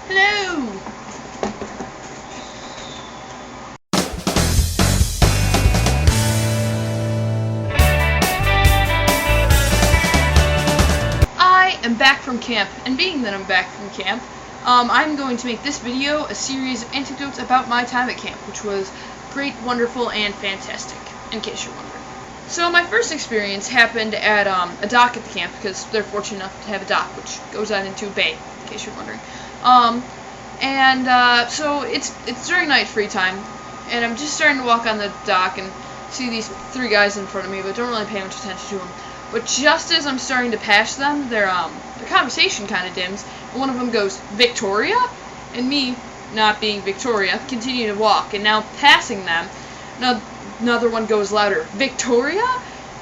Hello! I am back from camp, and being that I'm back from camp, I'm going to make this video a series of anecdotes about my time at camp, which was great, wonderful, and fantastic, in case you're wondering. So my first experience happened at a dock at the camp, because they're fortunate enough to have a dock, which goes out into a bay, in case you're wondering. So it's during night free time, and I'm just starting to walk on the dock and see these three guys in front of me, but don't really pay much attention to them. But just as I'm starting to pass them, their conversation kind of dims, and one of them goes, "Victoria?" And me, not being Victoria, continue to walk, and now passing them, another one goes louder, "Victoria?"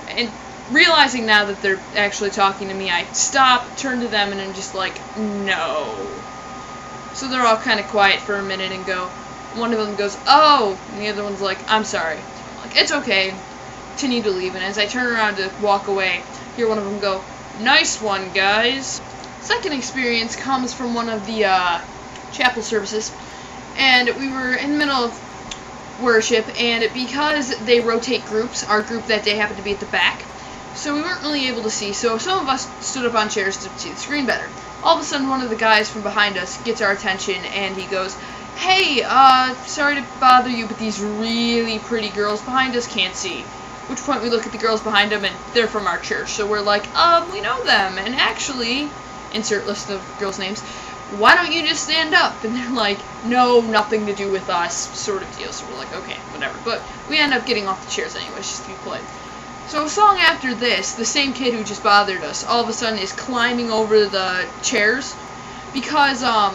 And realizing now that they're actually talking to me, I stop, turn to them, and I'm just like, "No." So they're all kind of quiet for a minute and go, one of them goes, "Oh," and the other one's like, "I'm sorry." I'm like, "It's okay." Continue to leave, and as I turn around to walk away, hear one of them go, "Nice one, guys." Second experience comes from one of the chapel services, and we were in the middle of worship, and because they rotate groups, our group that day happened to be at the back, so we weren't really able to see, so some of us stood up on chairs to see the screen better. All of a sudden, one of the guys from behind us gets our attention, and he goes, "Hey, sorry to bother you, but these really pretty girls behind us can't see." At which point we look at the girls behind them, and they're from our church, so we're like, we know them, and actually, insert list of girls' names, why don't you just stand up? And they're like, "No, nothing to do with us," sort of deal, so we're like, okay, whatever, but we end up getting off the chairs anyways, just to be polite. So a song after this, the same kid who just bothered us, all of a sudden is climbing over the chairs, because, a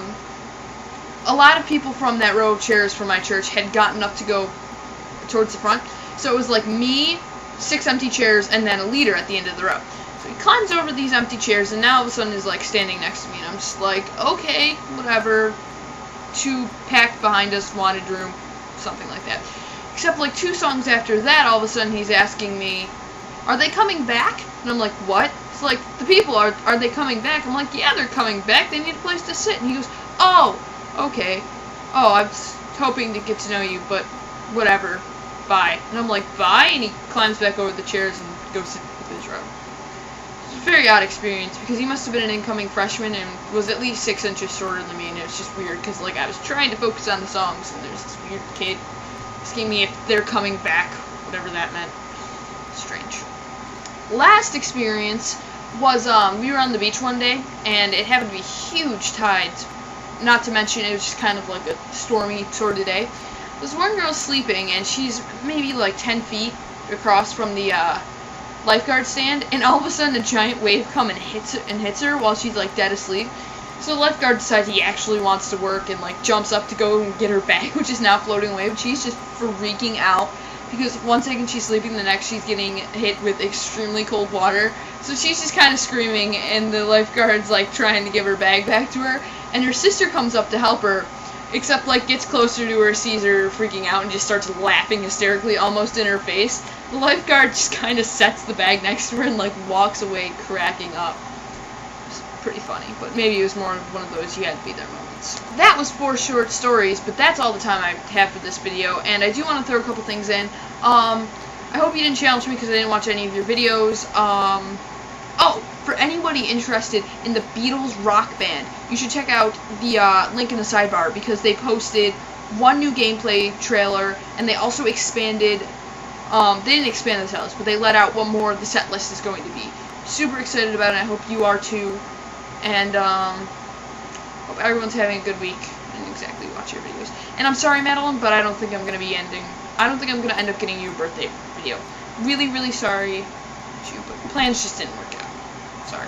lot of people from that row of chairs from my church had gotten up to go towards the front. So it was like me, 6 empty chairs, and then a leader at the end of the row. So he climbs over these empty chairs, and now all of a sudden is like standing next to me, and I'm just like, okay, whatever. 2 packed behind us, wanted room, something like that. Except like 2 songs after that, all of a sudden he's asking me, "Are they coming back?" And I'm like, "What?" It's like, "The people, are they coming back?" I'm like, "Yeah, they're coming back. They need a place to sit." And he goes, "Oh, okay. Oh, I was hoping to get to know you, but whatever. Bye." And I'm like, "Bye?" And he climbs back over the chairs and goes sit with his row. It's a very odd experience, because he must have been an incoming freshman and was at least 6 inches shorter than me, and it was just weird, because like I was trying to focus on the songs, and there's this weird kid asking me if they're coming back, whatever that meant. Strange. Last experience was, we were on the beach one day, and it happened to be huge tides. Not to mention, it was just kind of like a stormy sort of day. This one girl sleeping, and she's maybe like 10 feet across from the lifeguard stand, and all of a sudden a giant wave comes and hits her while she's like dead asleep. So the lifeguard decides he actually wants to work and like jumps up to go and get her bag, which is now floating away, but she's just freaking out because one second she's sleeping, the next she's getting hit with extremely cold water. So she's just kind of screaming, and the lifeguard's like trying to give her bag back to her, and her sister comes up to help her, except like gets closer to her, sees her freaking out, and just starts laughing hysterically almost in her face. The lifeguard just kind of sets the bag next to her and like walks away cracking up. It's pretty funny, but maybe it was more of one of those you had to be there moments. That was 4 short stories, but that's all the time I have for this video, and I do want to throw a couple things in. I hope you didn't challenge me because I didn't watch any of your videos. Oh, for anybody interested in the Beatles Rock Band, you should check out the link in the sidebar, because they posted 1 new gameplay trailer, and they also expanded, they didn't expand the Setlist, but they let out what more of the Setlist is going to be. Super excited about it, I hope you are too, and hope everyone's having a good week, and exactly watch your videos. And I'm sorry, Madeline, but I don't think I'm going to end up getting you a birthday video. Really, really sorry, but plans just didn't work out. Sorry.